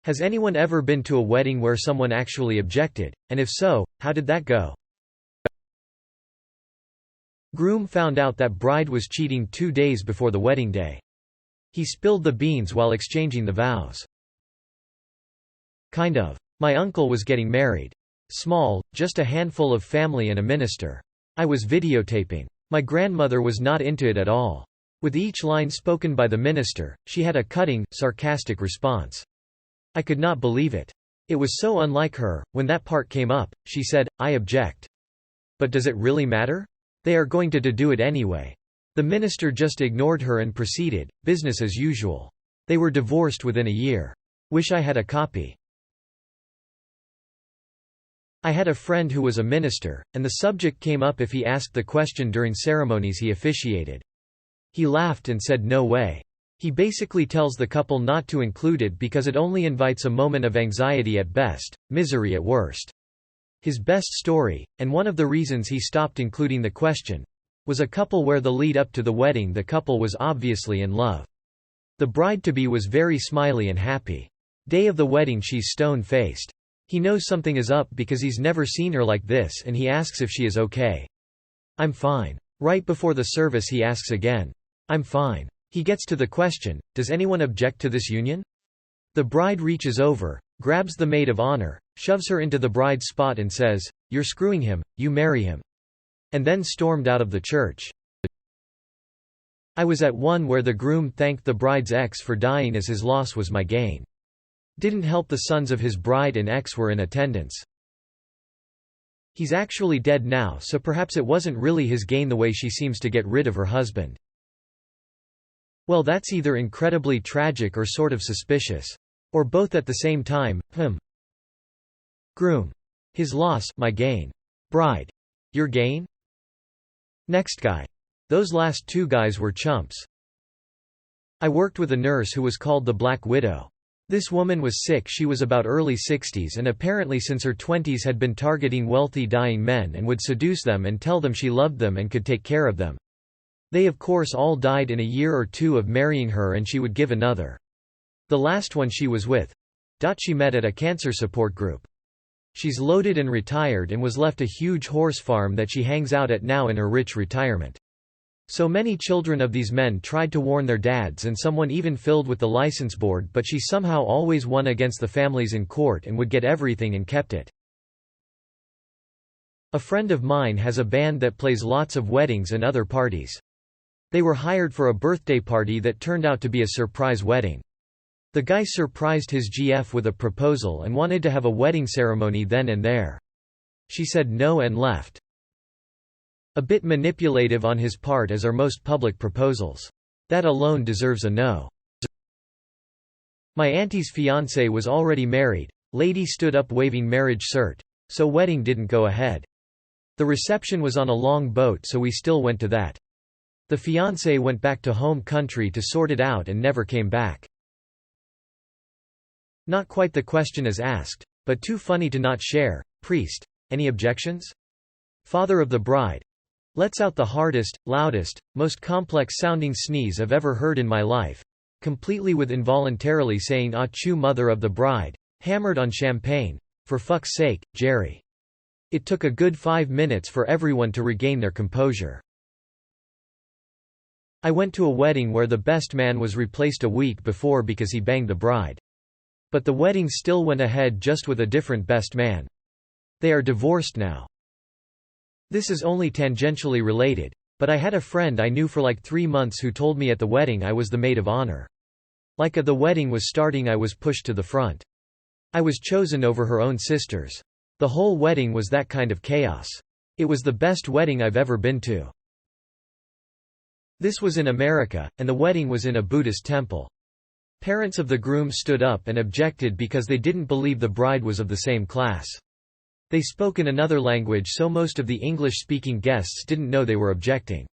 Has anyone ever been to a wedding where someone actually objected, and if so, how did that go? Groom found out that bride was cheating 2 days before the wedding day. He spilled the beans while exchanging the vows. Kind of. My uncle was getting married. Small, just a handful of family and a minister. I was videotaping. My grandmother was not into it at all. With each line spoken by the minister, she had a cutting, sarcastic response. I could not believe it. It was so unlike her. When that part came up, she said, "I object." But does it really matter? They are going to do it anyway. The minister just ignored her and proceeded, business as usual. They were divorced within a year. Wish I had a copy. I had a friend who was a minister, and the subject came up if he asked the question during ceremonies he officiated. He laughed and said no way. He basically tells the couple not to include it because it only invites a moment of anxiety at best, misery at worst. His best story, and one of the reasons he stopped including the question, was a couple where the lead up to the wedding the couple was obviously in love. The bride-to-be was very smiley and happy. Day of the wedding she's stone-faced. He knows something is up because he's never seen her like this and he asks if she is okay. "I'm fine." Right before the service he asks again. "I'm fine." He gets to the question, "Does anyone object to this union?" The bride reaches over, grabs the maid of honor, shoves her into the bride's spot and says, "You're screwing him, you marry him." And then stormed out of the church. I was at one where the groom thanked the bride's ex for dying as his loss was my gain. Didn't help the sons of his bride and ex were in attendance. He's actually dead now, so perhaps it wasn't really his gain the way she seems to get rid of her husband. Well, that's either incredibly tragic or sort of suspicious. Or both at the same time. Groom. His loss, my gain. Bride. Your gain? Next guy. Those last two guys were chumps. I worked with a nurse who was called the Black Widow. This woman was sick. She was about early 60s and apparently since her 20s had been targeting wealthy dying men and would seduce them and tell them she loved them and could take care of them. They of course all died in a year or two of marrying her and she would give another. The last one she was with. She met at a cancer support group. She's loaded and retired and was left a huge horse farm that she hangs out at now in her rich retirement. So many children of these men tried to warn their dads and someone even filled with the license board, but she somehow always won against the families in court and would get everything and kept it. A friend of mine has a band that plays lots of weddings and other parties. They were hired for a birthday party that turned out to be a surprise wedding. The guy surprised his GF with a proposal and wanted to have a wedding ceremony then and there. She said no and left. A bit manipulative on his part as are most public proposals. That alone deserves a no. My auntie's fiancé was already married. Lady stood up waving marriage cert. So wedding didn't go ahead. The reception was on a long boat so we still went to that. The fiancé went back to home country to sort it out and never came back. Not quite the question as asked, but too funny to not share. Priest. Any objections? Father of the bride. Lets out the hardest, loudest, most complex-sounding sneeze I've ever heard in my life. Completely with involuntarily saying "Achoo, mother of the bride." Hammered on champagne. For fuck's sake, Jerry. It took a good 5 minutes for everyone to regain their composure. I went to a wedding where the best man was replaced a week before because he banged the bride. But the wedding still went ahead just with a different best man. They are divorced now. This is only tangentially related, but I had a friend I knew for like 3 months who told me at the wedding I was the maid of honor. Like the wedding was starting I was pushed to the front. I was chosen over her own sisters. The whole wedding was that kind of chaos. It was the best wedding I've ever been to. This was in America, and the wedding was in a Buddhist temple. Parents of the groom stood up and objected because they didn't believe the bride was of the same class. They spoke in another language so most of the English-speaking guests didn't know they were objecting.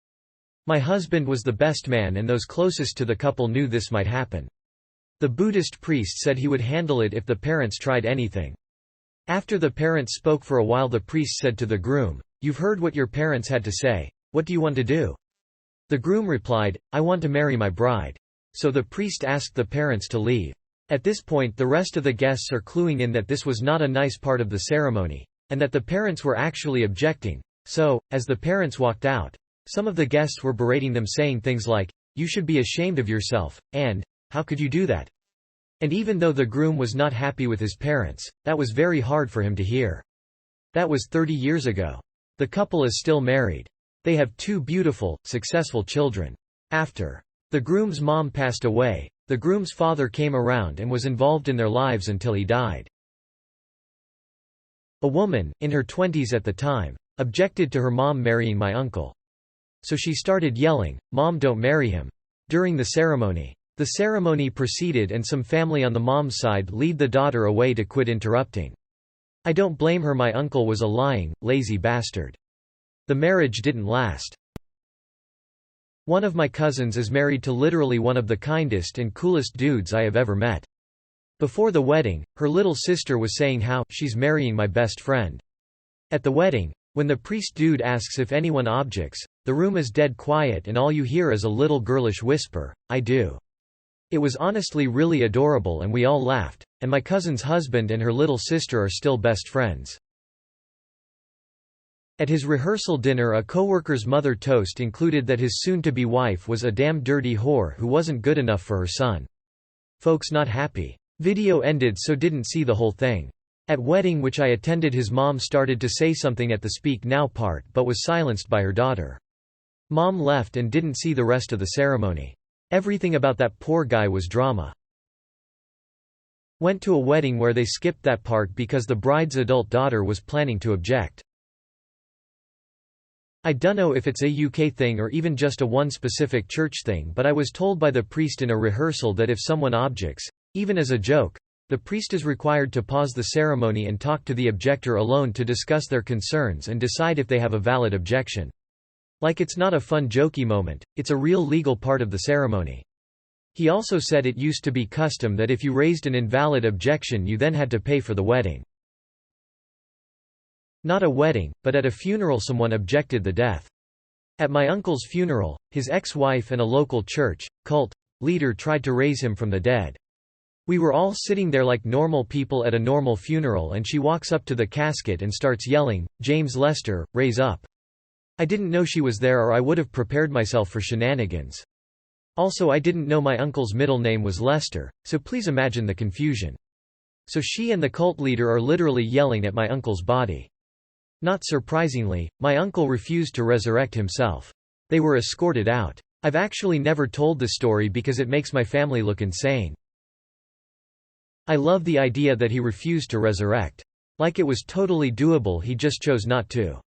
My husband was the best man and those closest to the couple knew this might happen. The Buddhist priest said he would handle it if the parents tried anything. After the parents spoke for a while the priest said to the groom, "You've heard what your parents had to say. What do you want to do?" The groom replied, "I want to marry my bride." So the priest asked the parents to leave. At this point the rest of the guests are cluing in that this was not a nice part of the ceremony, and that the parents were actually objecting. So, as the parents walked out, some of the guests were berating them, saying things like, "You should be ashamed of yourself," and "How could you do that?" And even though the groom was not happy with his parents, that was very hard for him to hear. That was 30 years ago. The couple is still married. They have 2 beautiful, successful children. After the groom's mom passed away, the groom's father came around and was involved in their lives until he died. A woman, in her 20s at the time, objected to her mom marrying my uncle. So she started yelling, "Mom, don't marry him," during the ceremony. The ceremony proceeded and some family on the mom's side lead the daughter away to quit interrupting. I don't blame her, my uncle was a lying, lazy bastard. The marriage didn't last. One of my cousins is married to literally one of the kindest and coolest dudes I have ever met. Before the wedding, her little sister was saying how she's marrying my best friend. At the wedding, when the priest dude asks if anyone objects, the room is dead quiet and all you hear is a little girlish whisper, "I do." It was honestly really adorable and we all laughed, and my cousin's husband and her little sister are still best friends. At his rehearsal dinner, a coworker's mother toast included that his soon-to-be wife was a damn dirty whore who wasn't good enough for her son. Folks not happy. Video ended, so didn't see the whole thing. At wedding which I attended, his mom started to say something at the speak now part but was silenced by her daughter. Mom left and didn't see the rest of the ceremony. Everything about that poor guy was drama. Went to a wedding where they skipped that part because the bride's adult daughter was planning to object. I dunno if it's a UK thing or even just a one specific church thing, but I was told by the priest in a rehearsal that if someone objects, even as a joke, the priest is required to pause the ceremony and talk to the objector alone to discuss their concerns and decide if they have a valid objection. Like it's not a fun jokey moment, it's a real legal part of the ceremony. He also said it used to be custom that if you raised an invalid objection you then had to pay for the wedding. Not a wedding, but at a funeral someone objected the death. At my uncle's funeral, his ex-wife and a local church, cult, leader tried to raise him from the dead. We were all sitting there like normal people at a normal funeral and she walks up to the casket and starts yelling, "James Lester, raise up." I didn't know she was there or I would have prepared myself for shenanigans. Also, I didn't know my uncle's middle name was Lester, so please imagine the confusion. So she and the cult leader are literally yelling at my uncle's body. Not surprisingly, my uncle refused to resurrect himself. They were escorted out. I've actually never told this story because it makes my family look insane. I love the idea that he refused to resurrect. Like it was totally doable, he just chose not to.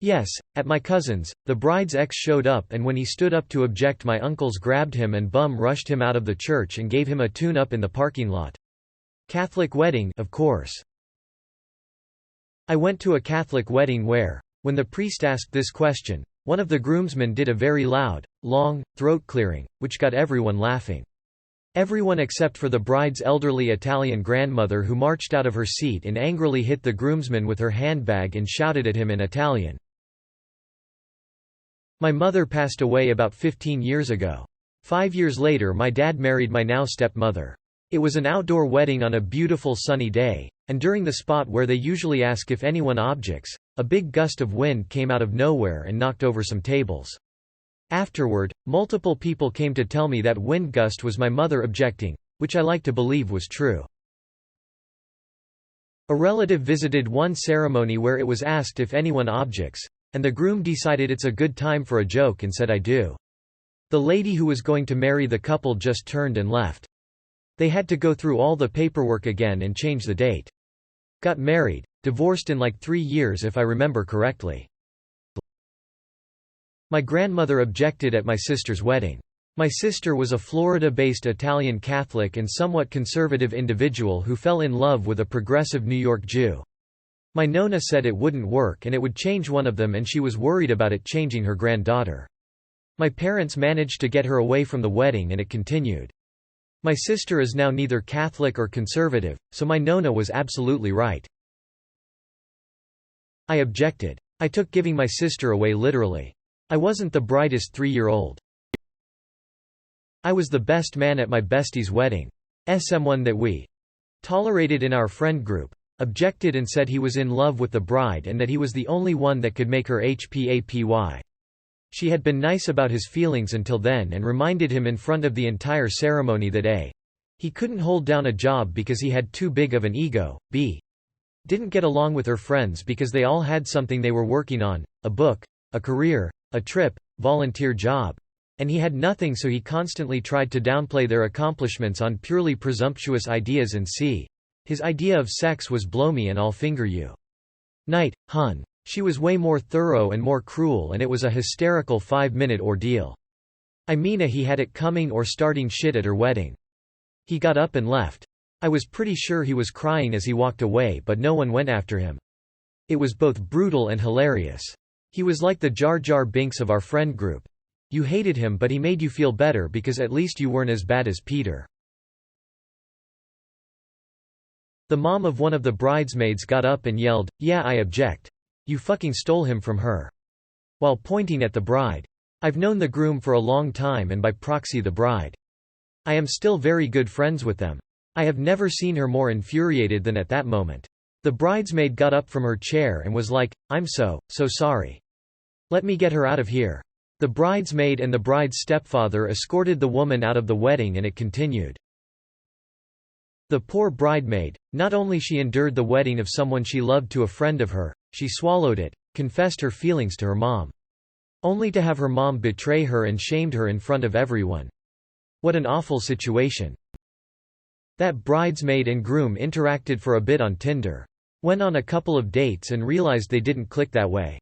Yes, at my cousin's, the bride's ex showed up and when he stood up to object my uncles grabbed him and bum rushed him out of the church and gave him a tune-up in the parking lot. Catholic wedding, of course. I went to a Catholic wedding where, when the priest asked this question, one of the groomsmen did a very loud, long, throat clearing, which got everyone laughing. Everyone except for the bride's elderly Italian grandmother who marched out of her seat and angrily hit the groomsman with her handbag and shouted at him in Italian. My mother passed away about 15 years ago. 5 years later my dad married my now stepmother. It was an outdoor wedding on a beautiful sunny day, and during the spot where they usually ask if anyone objects, a big gust of wind came out of nowhere and knocked over some tables. Afterward, multiple people came to tell me that wind gust was my mother objecting, which I like to believe was true. A relative visited one ceremony where it was asked if anyone objects, and the groom decided it's a good time for a joke and said I do. The lady who was going to marry the couple just turned and left. They had to go through all the paperwork again and change the date. Got married, divorced in like 3 years if I remember correctly. My grandmother objected at my sister's wedding. My sister was a Florida-based Italian Catholic and somewhat conservative individual who fell in love with a progressive New York Jew. My nonna said it wouldn't work and it would change one of them and she was worried about it changing her granddaughter. My parents managed to get her away from the wedding and it continued. My sister is now neither Catholic or conservative, so my nonna was absolutely right. I objected. I took giving my sister away literally. I wasn't the brightest 3-year-old. I was the best man at my bestie's wedding. Someone that we tolerated in our friend group objected and said he was in love with the bride and that he was the only one that could make her happy. She had been nice about his feelings until then and reminded him in front of the entire ceremony that he couldn't hold down a job because he had too big of an ego, b didn't get along with her friends because they all had something they were working on, a book, a career, a trip, volunteer job. And he had nothing, so he constantly tried to downplay their accomplishments on purely presumptuous ideas, and his idea of sex was blow me and I'll finger you night, hun. She was way more thorough and more cruel, and it was a hysterical 5-minute ordeal. I mean, he had it coming or starting shit at her wedding. He got up and left. I was pretty sure he was crying as he walked away, but no one went after him. It was both brutal and hilarious. He was like the Jar Jar Binks of our friend group. You hated him, but he made you feel better because at least you weren't as bad as Peter. The mom of one of the bridesmaids got up and yelled, "Yeah, I object. You fucking stole him from her," while pointing at the bride. I've known the groom for a long time and by proxy the bride. I am still very good friends with them. I have never seen her more infuriated than at that moment. The bridesmaid got up from her chair and was like, "I'm so sorry. Let me get her out of here." The bridesmaid and the bride's stepfather escorted the woman out of the wedding, and it continued. The poor bridesmaid, not only she endured the wedding of someone she loved to a friend of her, she swallowed it, confessed her feelings to her mom. Only to have her mom betray her and shamed her in front of everyone. What an awful situation. That bridesmaid and groom interacted for a bit on Tinder. Went on a couple of dates and realized they didn't click that way.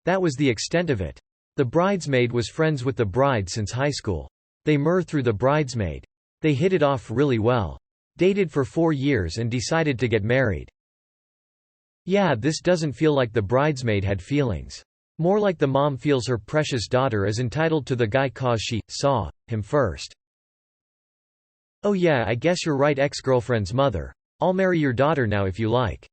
That was the extent of it. The bridesmaid was friends with the bride since high school. They through the bridesmaid. They hit it off really well. Dated for 4 years and decided to get married. Yeah, this doesn't feel like the bridesmaid had feelings. More like the mom feels her precious daughter is entitled to the guy cause she saw him first. "Oh yeah, I guess you're right, ex-girlfriend's mother. I'll marry your daughter now if you like."